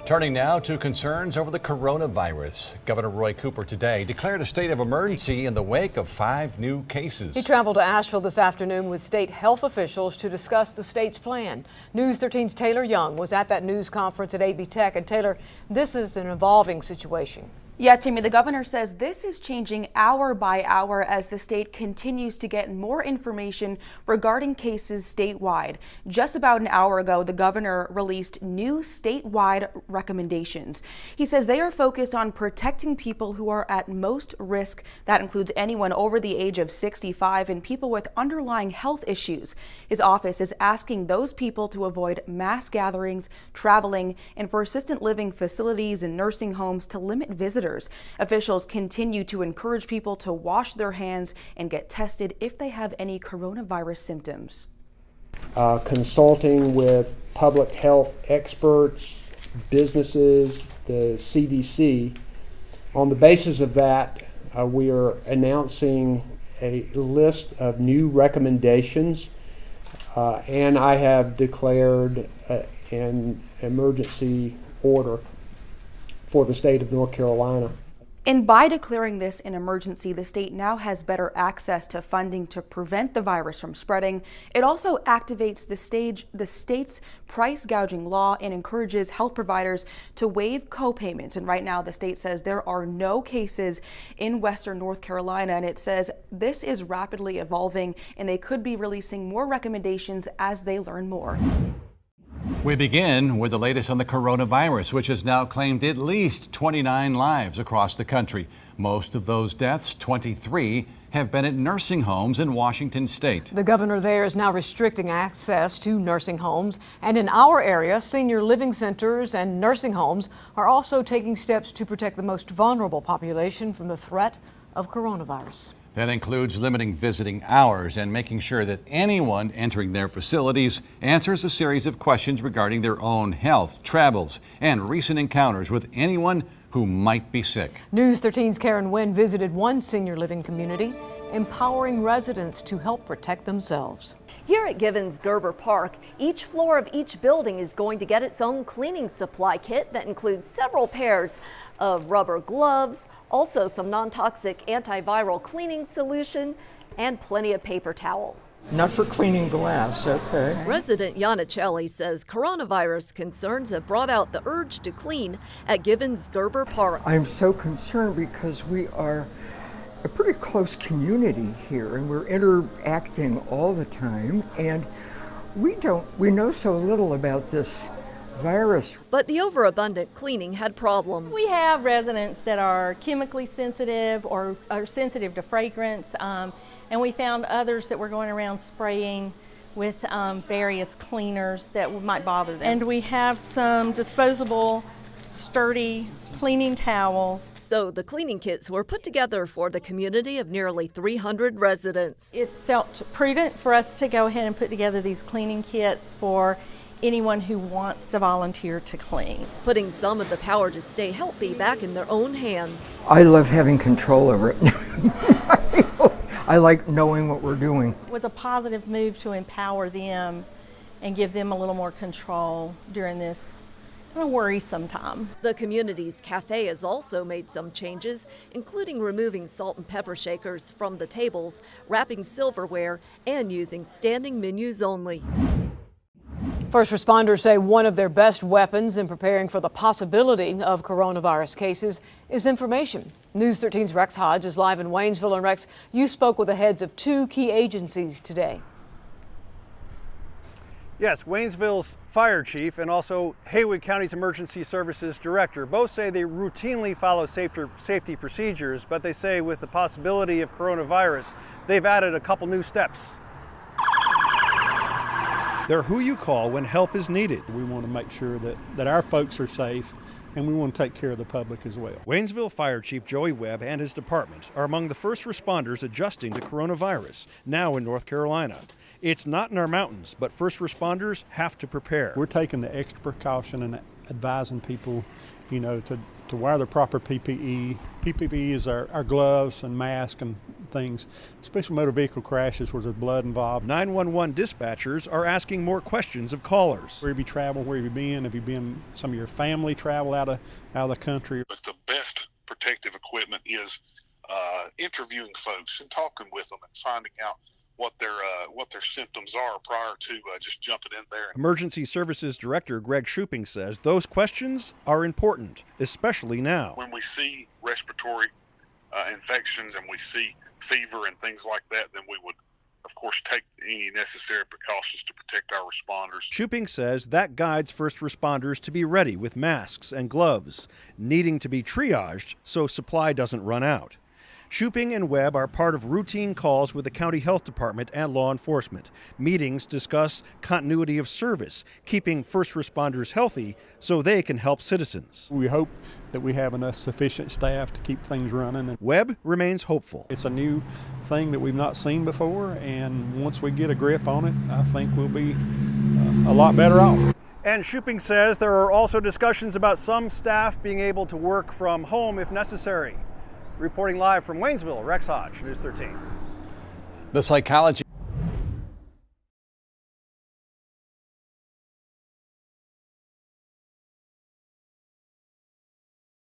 Turning now to concerns over the coronavirus. Governor Roy Cooper today declared a state of emergency in the wake of 5 new cases. He traveled to Asheville this afternoon with state health officials to discuss the state's plan. News 13's Taylor Young was at that news conference at AB Tech. And Taylor, this is an evolving situation. Yeah, Timmy, the governor says this is changing hour by hour as the state continues to get more information regarding cases statewide. Just about an hour ago, the governor released new statewide recommendations. He says they are focused on protecting people who are at most risk. That includes anyone over the age of 65 and people with underlying health issues. His office is asking those people to avoid mass gatherings, traveling, and for assisted living facilities and nursing homes to limit visitors. Officials continue to encourage people to wash their hands and get tested if they have any coronavirus symptoms. Consulting with public health experts, businesses, the CDC. On the basis of that, we are announcing a list of new recommendations, and I have declared an emergency order for the state of North Carolina. And by declaring this an emergency, the state now has better access to funding to prevent the virus from spreading. It also activates the state's price gouging law and encourages health providers to waive co-payments. And right now the state says there are no cases in Western North Carolina, and it says this is rapidly evolving and they could be releasing more recommendations as they learn more. We begin with the latest on the coronavirus, which has now claimed at least 29 lives across the country. Most of those deaths, 23, have been at nursing homes in Washington state. The governor there is now restricting access to nursing homes. And in our area, senior living centers and nursing homes are also taking steps to protect the most vulnerable population from the threat of coronavirus. That includes limiting visiting hours and making sure that anyone entering their facilities answers a series of questions regarding their own health, travels, and recent encounters with anyone who might be sick. News 13's Karen Wynn visited one senior living community, empowering residents to help protect themselves. Here at Givens Gerber Park, each floor of each building is going to get its own cleaning supply kit that includes several pairs of rubber gloves, also some non-toxic antiviral cleaning solution, and plenty of paper towels. Not for cleaning glass, okay. Resident Yanicelli says coronavirus concerns have brought out the urge to clean at Givens Gerber Park. I'm so concerned because we are a pretty close community here and we're interacting all the time, and we know so little about this virus. But the overabundant cleaning had problems. We have residents that are chemically sensitive or are sensitive to fragrance, and we found others that were going around spraying with various cleaners that might bother them. And we have some disposable sturdy cleaning towels. So the cleaning kits were put together for the community of nearly 300 residents. It felt prudent for us to go ahead and put together these cleaning kits for anyone who wants to volunteer to clean. Putting some of the power to stay healthy back in their own hands. I love having control over it. I like knowing what we're doing. It was a positive move to empower them and give them a little more control during this worrisome time. The community's cafe has also made some changes, including removing salt and pepper shakers from the tables, wrapping silverware, and using standing menus only. First responders say one of their best weapons in preparing for the possibility of coronavirus cases is information. News 13's Rex Hodge is live in Waynesville. And Rex, you spoke with the heads of 2 key agencies today. Yes, Waynesville's fire chief and also Haywood County's emergency services director both say they routinely follow safety procedures, but they say with the possibility of coronavirus, they've added a couple new steps. They're who you call when help is needed. We want to make sure that our folks are safe, and we want to take care of the public as well. Waynesville Fire Chief Joey Webb and his department are among the first responders adjusting to coronavirus, now in North Carolina. It's not in our mountains, but first responders have to prepare. We're taking the extra precaution and advising people, to to wear the proper PPE. PPE is our gloves and masks and things, especially motor vehicle crashes where there's blood involved. 911 dispatchers are asking more questions of callers. Where have you traveled? Where have you been? Have you been, some of your family travel out of the country? But the best protective equipment is interviewing folks and talking with them and finding out what their symptoms are prior to just jumping in there. Emergency Services Director Greg Shuping says those questions are important, especially now. When we see respiratory infections and we see fever and things like that, then we would, of course, take any necessary precautions to protect our responders. Shuping says that guides first responders to be ready with masks and gloves, needing to be triaged so supply doesn't run out. Shuping and Webb are part of routine calls with the county health department and law enforcement. Meetings discuss continuity of service, keeping first responders healthy so they can help citizens. We hope that we have enough sufficient staff to keep things running. Webb remains hopeful. It's a new thing that we've not seen before, and once we get a grip on it, I think we'll be a lot better off. And Shuping says there are also discussions about some staff being able to work from home if necessary. Reporting live from Waynesville, Rex Hodge, News 13. The psychology